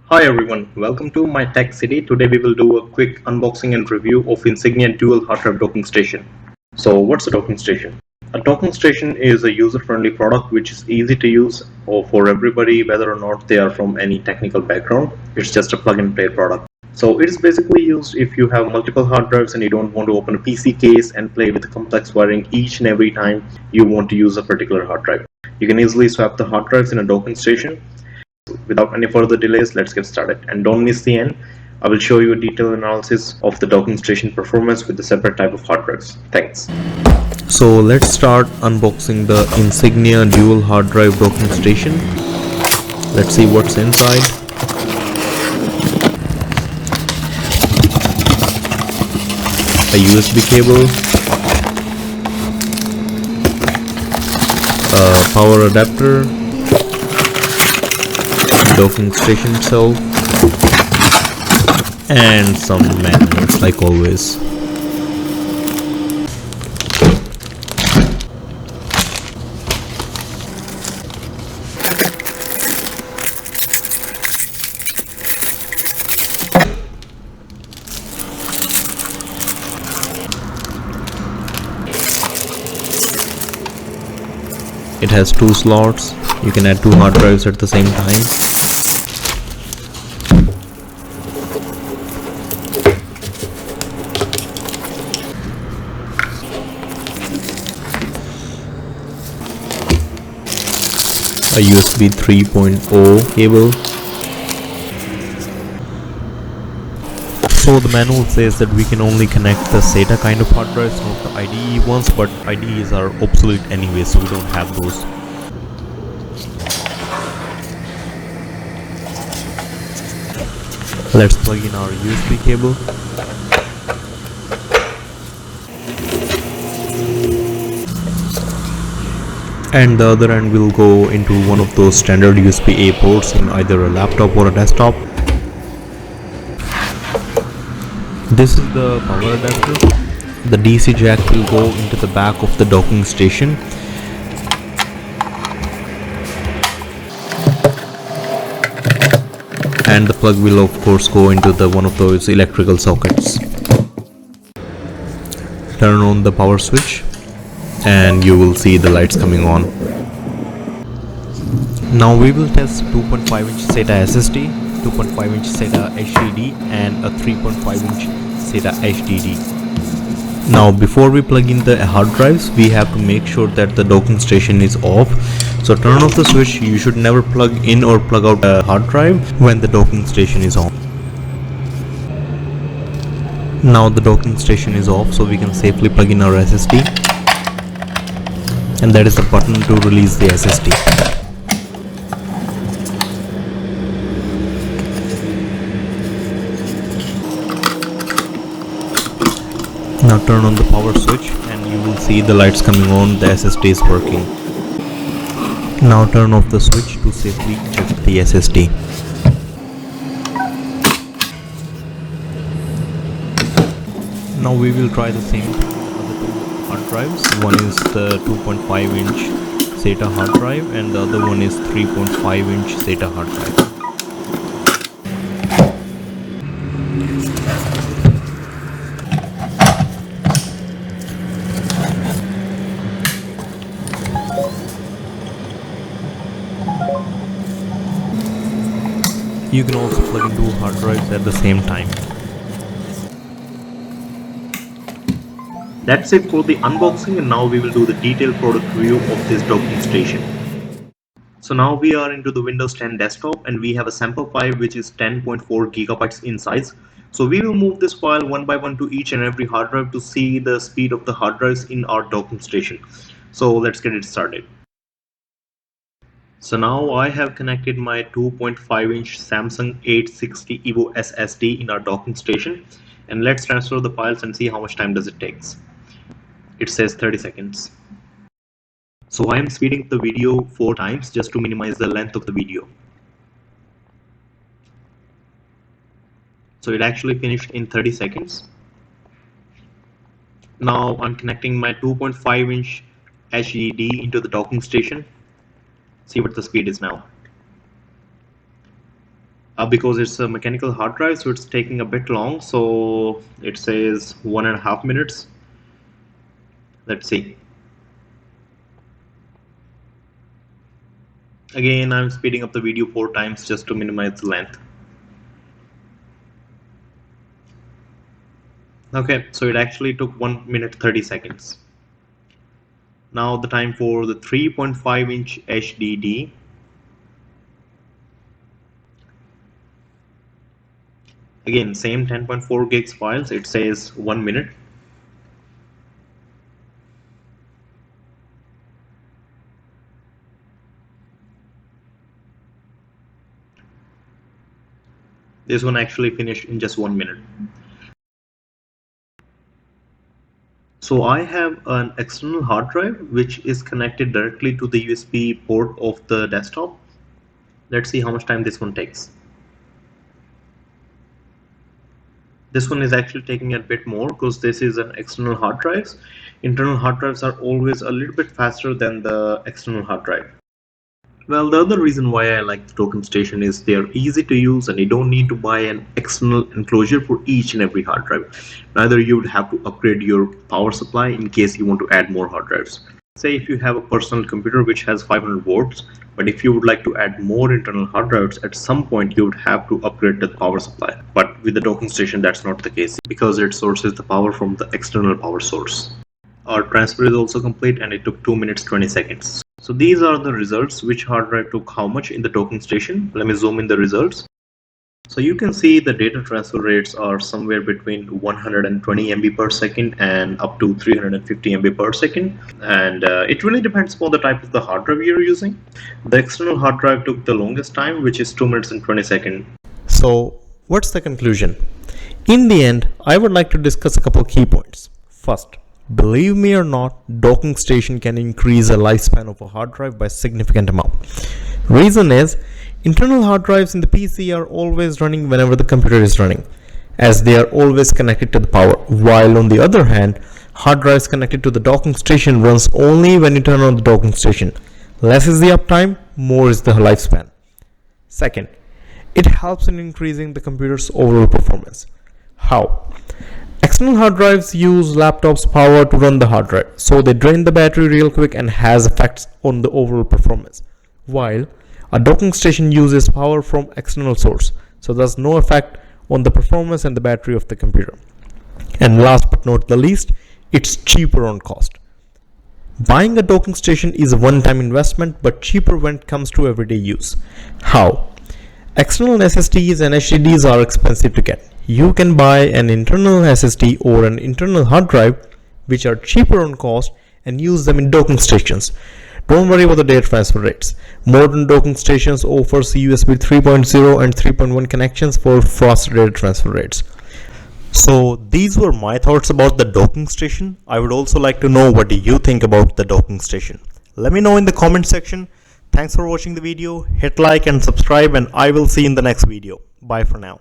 Hi everyone, welcome to my Tech City. Today we will do a quick unboxing and review of Insignia dual hard drive docking station. So what's a docking station? A docking station is a user-friendly product which is easy to use for everybody whether or not they are from any technical background. It's just a plug and play product. So it is basically used if you have multiple hard drives and you don't want to open a PC case and play with complex wiring each and every time you want to use a particular hard drive. You can easily swap the hard drives in a docking station. Without any further delays, let's get started. And don't miss the end. I will show you a detailed analysis of the docking station performance with the separate type of hard drives. Thanks. So let's start unboxing the Insignia dual hard drive docking station. Let's see what's inside. A USB cable, a power adapter, docking station itself, and some magnets like always. It has two slots. You can add two hard drives at the same time. A USB 3.0 cable. So the manual says that we can only connect the SATA kind of hard drives, not the IDE ones, but IDEs are obsolete anyway, so we don't have those. Let's plug in our USB cable. And the other end will go into one of those standard USB-A ports in either a laptop or a desktop. This is the power adapter. The DC jack will go into the back of the docking station. And the plug will of course go into one of those electrical sockets. Turn on the power switch and you will see the lights coming on. Now we will test 2.5-inch SATA SSD, 2.5-inch SATA HDD and a 3.5-inch SATA HDD. Now before we plug in the hard drives, we have to make sure that the docking station is off. So turn off the switch. You should never plug in or plug out a hard drive when the docking station is on. Now the docking station is off, so we can safely plug in our SSD. And that is the button to release the SSD. Now turn on the power switch and you will see the lights coming on. The SSD is working. Now turn off the switch to safely eject the SSD. Now we will try the same thing on the two hard drives. One is the 2.5-inch SATA hard drive and the other one is 3.5-inch SATA hard drive. You can also plug in two hard drives at the same time. That's it for the unboxing, and now we will do the detailed product review of this docking station. So now we are into the Windows 10 desktop and we have a sample file which is 10.4 gigabytes in size. So we will move this file one by one to each and every hard drive to see the speed of the hard drives in our docking station. So let's get it started. So now I have connected my 2.5-inch Samsung 860 EVO SSD in our docking station, and let's transfer the files and see how much time does it takes. It says 30 seconds. So I am speeding the video 4 times just to minimize the length of the video. So it actually finished in 30 seconds. Now I'm connecting my 2.5-inch HDD into the docking station. See what the speed is now. because it's a mechanical hard drive, so it's taking a bit long. So it says 1.5 minutes. Let's see. Again, I'm speeding up the video 4 times just to minimize the length. Okay, so it actually took 1 minute 30 seconds. Now the time for the 3.5 inch HDD. Again, same 10.4 gigs files, it says 1 minute. This one actually finished in just 1 minute. So I have an external hard drive which is connected directly to the USB port of the desktop. Let's see how much time this one takes. This one is actually taking a bit more because this is an external hard drive. Internal hard drives are always a little bit faster than the external hard drive. Well, the other reason why I like the token station is they are easy to use and you don't need to buy an external enclosure for each and every hard drive. Neither you would have to upgrade your power supply in case you want to add more hard drives. Say if you have a personal computer which has 500 volts, but if you would like to add more internal hard drives, at some point you would have to upgrade the power supply. But with the docking station, that's not the case because it sources the power from the external power source. Our transfer is also complete and it took 2 minutes 20 seconds. So these are the results, which hard drive took how much in the docking station. Let me zoom in the results. So you can see the data transfer rates are somewhere between 120 MB per second and up to 350 MB per second. And it really depends upon the type of the hard drive you're using. The external hard drive took the longest time, which is 2 minutes and 20 seconds. So what's the conclusion? In the end, I would like to discuss a couple key points. First, believe me or not, docking station can increase the lifespan of a hard drive by a significant amount. Reason is, internal hard drives in the PC are always running whenever the computer is running, as they are always connected to the power, while on the other hand, hard drives connected to the docking station runs only when you turn on the docking station. Less is the uptime, more is the lifespan. Second, it helps in increasing the computer's overall performance. How? External hard drives use laptops' power to run the hard drive, so they drain the battery real quick and has effects on the overall performance. While a docking station uses power from external source, so there's no effect on the performance and the battery of the computer. And last but not the least, it's cheaper on cost. Buying a docking station is a one-time investment, but cheaper when it comes to everyday use. How? External SSDs and HDDs are expensive to get. You can buy an internal SSD or an internal hard drive which are cheaper on cost and use them in docking stations. Don't worry about the data transfer rates. Modern docking stations offers USB 3.0 and 3.1 connections for faster data transfer rates. So these were my thoughts about the docking station. I would also like to know what do you think about the docking station. Let me know in the comment section. Thanks for watching the video. Hit like and subscribe and I will see you in the next video. Bye for now.